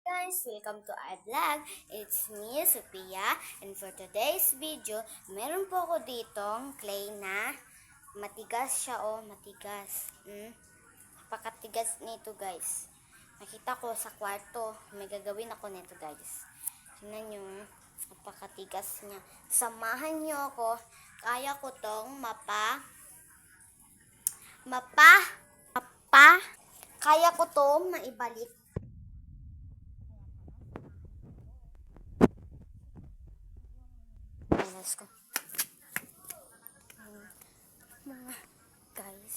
Guys, welcome to our vlog. It's me, Sophia, and for today's video, meron po ako ditong clay na matigas siya, matigas. Napakatigas nito, guys. Nakita ko sa kwarto, may gagawin ako nito, guys. Tingnan nyo, napakatigas niya. Samahan nyo ako, kaya ko tong kaya ko tong maibalik. Let's go. Mga guys,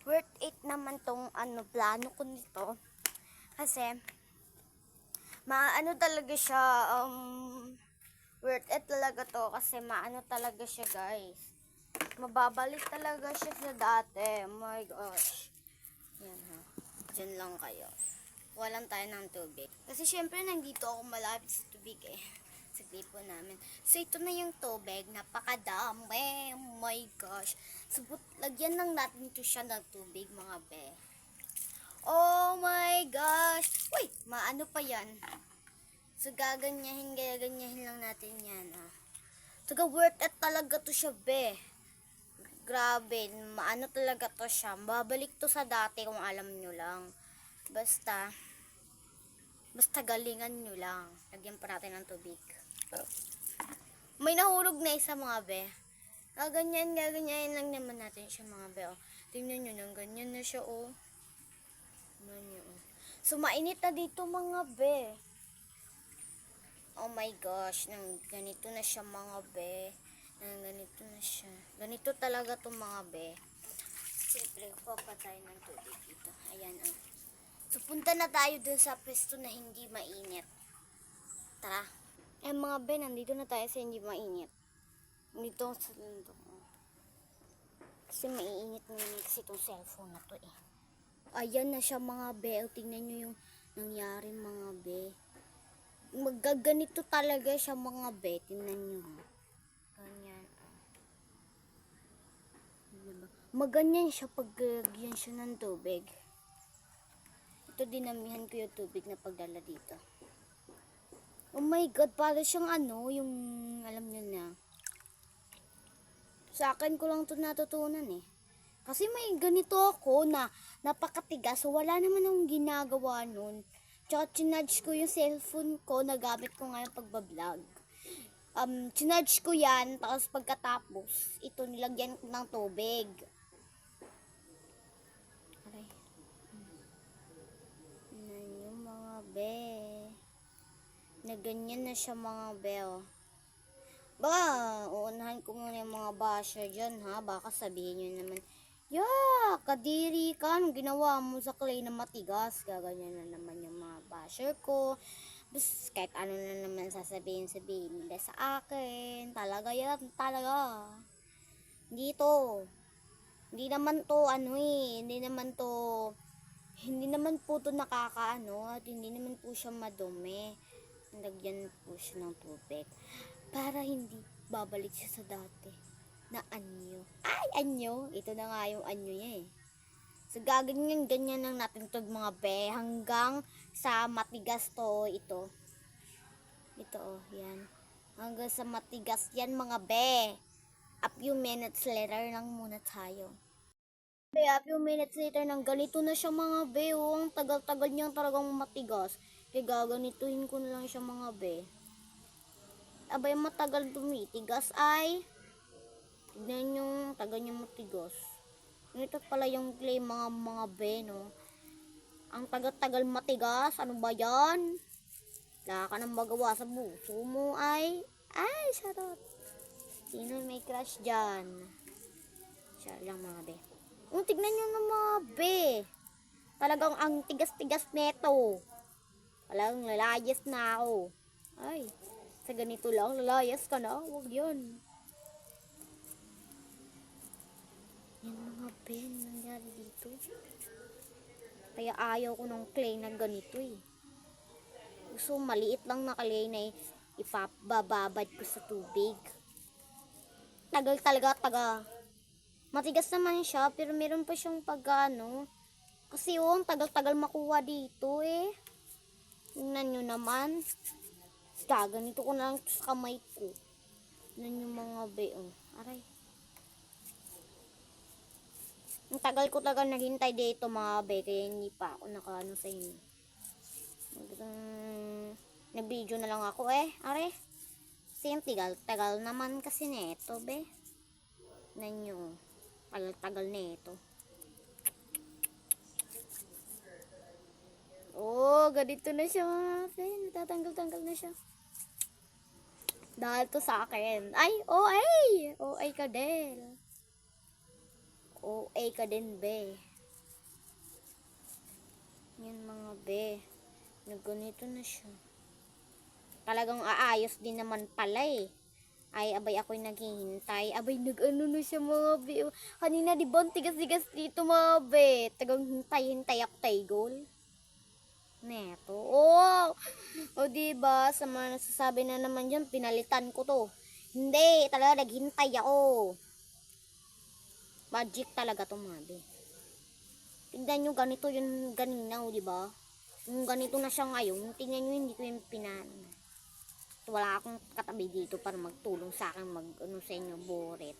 worth it naman tong plano ko nito. Kasi, maano talaga siya, worth it talaga to. Kasi maano talaga siya, guys. Mababalik talaga siya sa dati. Oh my gosh. Yan ha. Diyan lang kayo. Walang tayo ng tubig. Kasi syempre, nandito ako malapit sa tubig sa gripo namin. So, ito na yung tubig. Napakadami. Oh my gosh. So, lagyan lang natin ito siya ng tubig, mga be. Oh my gosh. Uy, maano pa yan? So, gaganyahin lang natin yan. So, worth it talaga to siya, be. Grabe, maano talaga to siya. Babalik to sa dati kung alam nyo lang. Basta galingan nyo lang. Lagyan pa natin ng tubig. May nahulog na isa, mga be. Gaganyan lang naman natin siya, mga be. Tingnan nyo, nang ganyan na siya, Tingnan nyo, So, mainit na dito, mga be. Oh my gosh, nang ganito na siya, mga be. Nang ganito na siya. Ganito talaga to, mga be. Siyempre, papatay ng tubig dito. Ayan, So, punta na tayo dun sa pwesto na hindi mainit. Tara. Mga be, nandito na tayo sa hindi mainit. Nandito sa lindong. Kasi maiinit na yun kasi itong cellphone na to Ayan na siya, mga be. Tingnan nyo yung nangyari, mga be. Magaganito talaga siya, mga be. Tingnan nyo. Ganyan. Diba? Maganyan siya pag lagyan siya ng tubig. Ito, dinamihan ko yung tubig na pagdala dito. Oh my God, para siyang yung alam nyo na. Sa akin ko lang ito natutunan Kasi may ganito ako na napakatigas. So, wala naman akong ginagawa nun. Tsaka chinudge ko yung cellphone ko na gamit ko ngayon pagbablog. Chinudge ko yan. Tapos pagkatapos, ito nilagyan ko ng tubig. Aray. Yung mga be. Na ganyan na siya, mga be. Baka, uunahan ko muna yung mga basher dyan, ha? Baka sabihin nyo naman, kadiri ka, anong ginawa mo sa clay na matigas? Gaganyan na naman yung mga basher ko. Bas, kahit ano na naman sasabihin nila sa akin. Talaga yan, talaga. Hindi to. Hindi naman to, hindi naman po to nakakaano, at hindi naman po siya madumi. Lagyan po siya ng tubig para hindi babalik siya sa dati na anyo. Ay, anyo! Ito na nga yung anyo niya So, ganyan lang natin ito, mga be, hanggang sa matigas to ito. Ito, yan. Hanggang sa matigas yan, mga be. A few minutes later lang muna tayo. Be, a few minutes later nang ganito na siya, mga be. Ang tagal-tagal niyang talagang matigas. Kaya gaganituhin ko na lang siya, mga be. Abay, matagal tumitigas ay tignan yung tagal niya matigas. Ito pala yung clay, mga be, no? Ang tagal-tagal matigas. Ano ba yan? Wala ka nang magawa sa buso mo ay sarot. Sino may crush dyan? Siya lang, mga be. Tignan nyo na, mga be. Talagang ang tigas-tigas neto. Talagang lalayas na ako. Ay, sa ganito lang, lalayas ka na. Huwag yan. Yan, mga ben, nangyari dito. Kaya ayaw ko ng clay na ganito So, maliit lang na clay na ipabababad ko sa tubig. Tagal talaga. Matigas naman siya, pero meron pa siyang pagano. Kasi tagal-tagal makuha dito tingnan nyo naman. Ganito ko na lang to sa kamay ko. Tingnan yung mga be, oh. Aray. Ang tagal ko talaga naghintay dito mga be, kaya hindi pa ako nakaano sa inyo. Nag-video na lang ako eh. Aray. Kasi yung tagal naman kasi neto be. Tingnan nyo, tagal na ito. Oh, ganito na siya mga be. Natatanggal-tanggal na siya. Dahil to sa akin. Ay, OA! OA ka din. OA ka din, be. Yan mga be. Ganito na siya. Talagang aayos din naman pala eh. Ay, abay ako'y naghihintay. Abay, nag-ano na siya mga be. Kanina, di ba, tigas-tigas dito mga be. Tagang hintay-hintay ako tayo, goal. Neto. Oh! O, diba? Sa mga nasasabi na naman dyan, pinalitan ko to. Hindi, talaga naghintay ako. Magic talaga to, mga be. Tingnan nyo, ganito yung ganina, o, diba? Yung ganito na siya ngayon, tingnan nyo, hindi ko yung pinano. Wala akong katabi dito para magtulong sa akin, ano sa inyo, boret.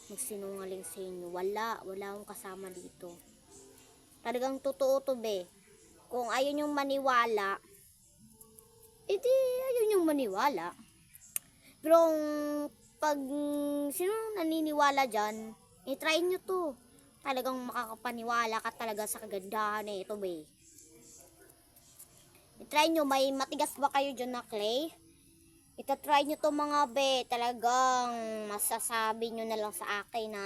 Magsinungaling sa inyo. Wala akong kasama dito. Talagang totoo to, be. Kung ayaw nyong maniwala, edi ayaw nyong maniwala. Pero pag sino naniniwala dyan, i-try nyo to. Talagang makakapaniwala ka talaga sa kagandahan na ito, be. I-try nyo, may matigas ba kayo dyan na clay? Ita-try nyo to mga be. Talagang masasabi nyo na lang sa akin na,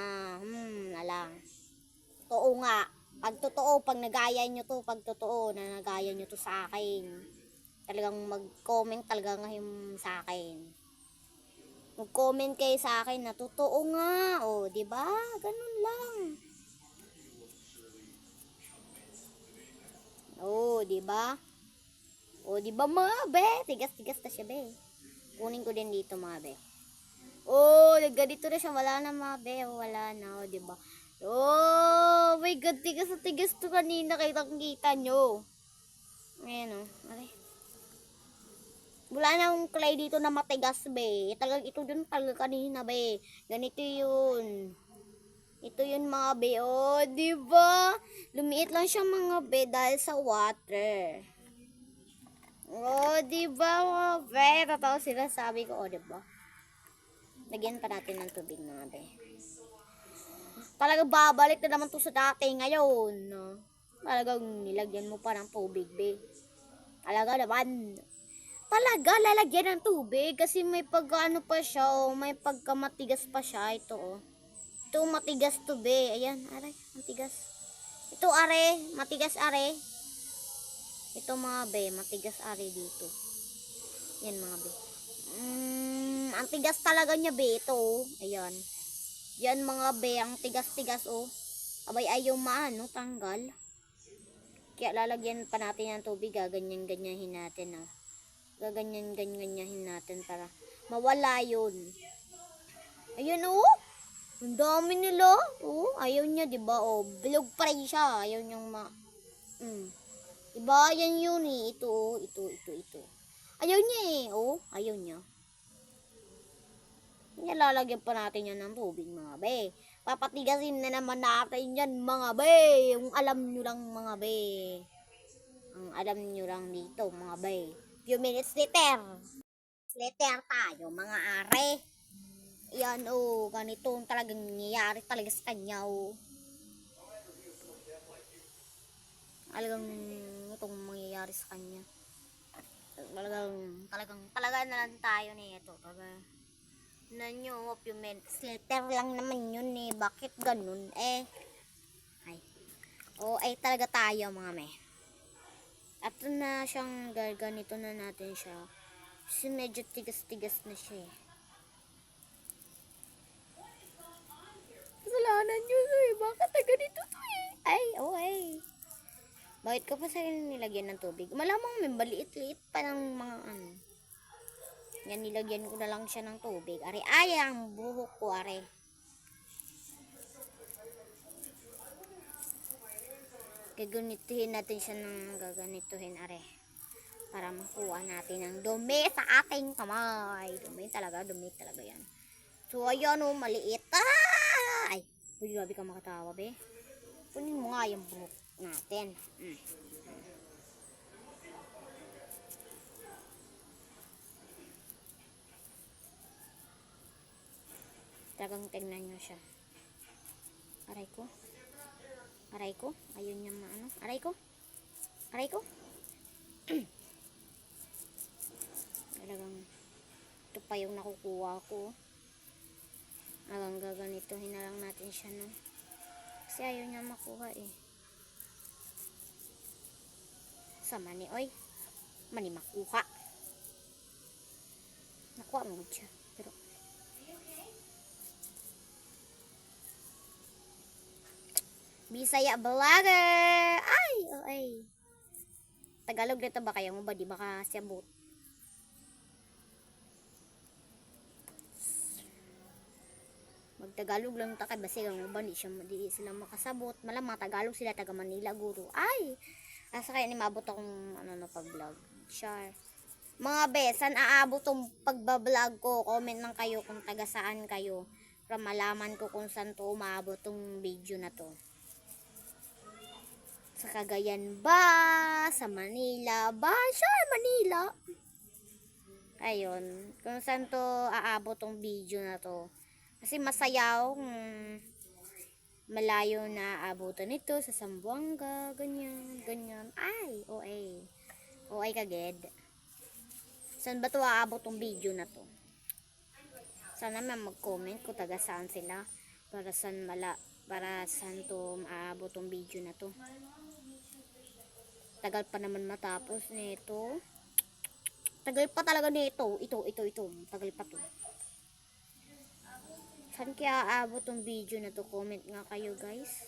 na lang. Totoo nga. Pag totoo, pag nagaya nyo to, pag totoo na nagaya nyo to sa akin, talagang mag-comment talaga ngayon sa akin. Mag-comment kayo sa akin na totoo nga. O, diba? Ganun lang. O, diba? O, diba mga be? Tigas-tigas na siya, be. Kunin ko din dito, mga be. O, ganito na siya. Wala na, mga be. Wala na, o, diba? Oh my God, tigas na tigas to kanina. Kita nyo. Ayan, o. Aray. Wala na akong clay dito na matigas, be. Talagang ito dun talaga kanina, be. Ganito yun. Ito yun, mga be. Oh, diba? Lumiit lang siya, mga be, dahil sa water. Oh, diba, mga be? Totoo sila sabi ko, oh, diba? Lagyan pa natin ng tubig, mga be. Talagang babalik na naman to sa dati ngayon. No? Talagang nilagyan mo pa ng tubig, be. Talaga naman. Talaga lalagyan ng tubig kasi may pagkaano pa siya, oh. May pagkamatigas pa siya. Ito, oh. Ito, matigas to, be. Ayan, aray, matigas. Ito, are, matigas, are. Ito, mga be, matigas, are dito. Yan, mga be. Ang tigas talaga niya, be. Ito, oh. Ayan. Yan, mga be, ang tigas-tigas, oh. Abay, ayaw maano, tanggal. Kaya lalagyan pa natin ng tubig, gaganyan-ganyahin natin, oh. Gaganyan-ganyahin natin para mawala yun. Ayan, oh. Ang dami nila. Oh, ayaw niya, diba? Oh, bilog pa rin siya. Ayaw niyang Diba? Yan yun, eh. Ito, oh. Ito. Ayaw niya, eh. Oh, ayaw niya. Nilalagyan pa natin yan ng tubig, mga be. Papatigasin na naman natin yan, mga be. Yung alam nyo lang, mga be. Ang alam nyo lang dito, mga be. Few minutes later. Later tayo, mga are. Yan, oh. Ganito talagang nangyayari talaga sa kanya, oh. Talagang itong mangyayari sa kanya. Talaga na lang tayo nito. Na nyo, few minutes later lang naman yun eh. Bakit ganun eh? Ay talaga tayo, mga me. At na siyang ganito na natin siya. Kasi medyo tigas-tigas na siya eh. Kasalanan nyo eh. Bakit na ganito to eh? Ay. Bakit ko pa sa nilagyan ng tubig? Malamang may maliit-liit pa ng mga ano. Yan, nilagyan ko na lang siya ng tubig. Ay, ang buhok ko, are. Gaganituhin natin siya ng gaganituhin, are. Para makuha natin ang dumi sa ating kamay. Dumi talaga yan. So, ayan o, maliit. Ay! Uy, grabe ka makatawa, be. Kunin mo nga yung buhok natin. Talagang tignan nyo siya. Aray ko. Ayun yung maano. Aray ko. Talagang ito pa yung nakukuha ko. Hanggang gaganituhin na lang natin siya, no? Kasi ayaw niya makuha eh. Sa mani, oy. Mani makuha. Nakuha mo siya. Pero Bisaya vlogger! Ay. Tagalog dito ba kayo mo ba? Di baka siyabot. Magtagalog lang ta kay basig ang uban di sila makasabot. Malamang Tagalog sila, taga Manila guro. Ay. Asa kaya ni mabot akong pag-vlog. Sure. Mga besan aabot tong pagba-vlog ko. Comment lang kayo kung taga saan kayo para malaman ko kung saan to umabot tong video na to. Sa Cagayan ba? Sa Manila ba? Sure, Manila. Ayun. Kung saan to aabot tong video na to. Kasi masayaw kung malayo na abutan nito sa Zamboanga, ganyan. Ay, OA kaged. Saan ba to aabot tong video na to? Sana may mag-comment kung taga saan sila para saan to aabot tong video na to. Tagal pa naman matapos nito. Tagal pa talaga nito. Ito. Tagal pa to. Saan kaya aabot tong video na to? Comment nga kayo, guys.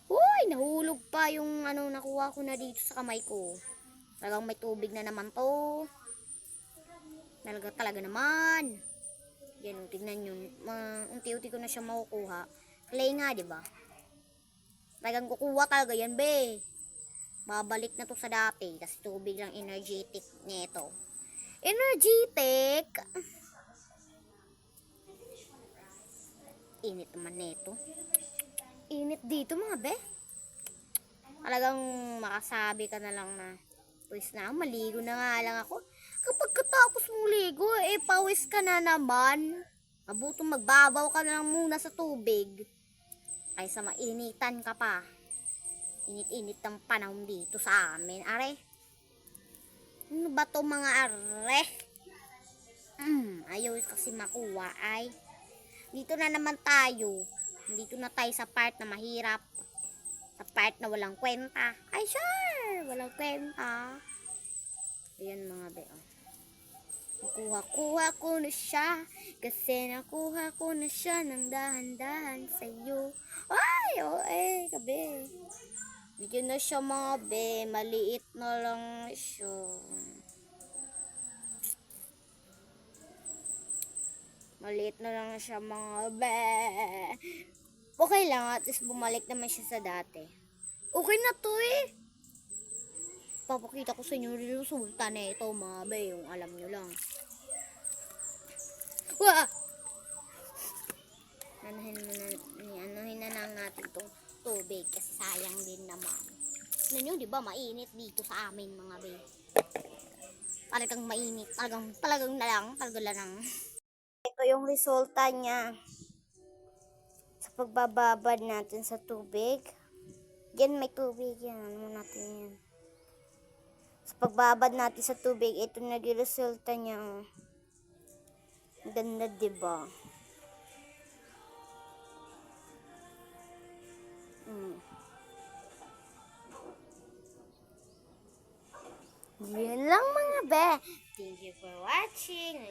Uy, nahulog pa yung nakuha ko na dito sa kamay ko. Talagang may tubig na naman to. Talaga naman. Yan, tignan nyo. Unti-unti ko na siya makukuha. Clay nga, diba? Talagang kukuha talaga yan, be. Babalik na to sa dati. Kasi tubig lang energetic nito. Energetic! Init naman nito. Init dito mga be. Talagang makasabi ka na lang na pawis na, maligo na nga lang ako. Kapag katapos mong ligo, pawis ka na naman. Mabutong magbabaw ka na lang muna sa tubig. Kaysa mainitan ka pa. Init-init ang panahon dito sa amin. Are? Ano ba to mga are? Ayaw kasi makuha ay. Dito na naman tayo. Dito na tayo sa part na mahirap. Sa part na walang kwenta. Ay, sure! Walang kwenta. Ayan mga be. Nakuha ko na siya. Kasi nakuha ko na siya ng dahan-dahan sa'yo. Ay, kabe. Dito na siya mga be. Maliit na lang siya. Maliit na lang siya mga be. Okay lang at least bumalik naman siya sa dati. Okay na to eh. Papakita ko sa inyo yung resulta na ito mga be. Yung alam nyo lang. Wah! Anuhin na lang natin itong tubig kasi sayang din naman. Ano nyo, di ba mainit dito sa amin mga be. Talagang mainit. Talagang na lang. Ito yung resulta niya sa pagbababad natin sa tubig. Yan, may tubig yan. Ano natin yan? Sa pagbabad natin sa tubig, ito naging resulta niya. Ganda, diba? Yan lang mga be. Thank you for watching.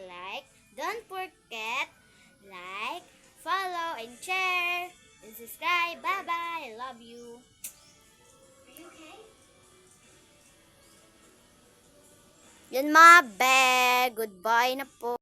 Don't forget, follow, and share, and subscribe. Bye-bye. I love you. Are you okay? Yan mga be. Goodbye na po.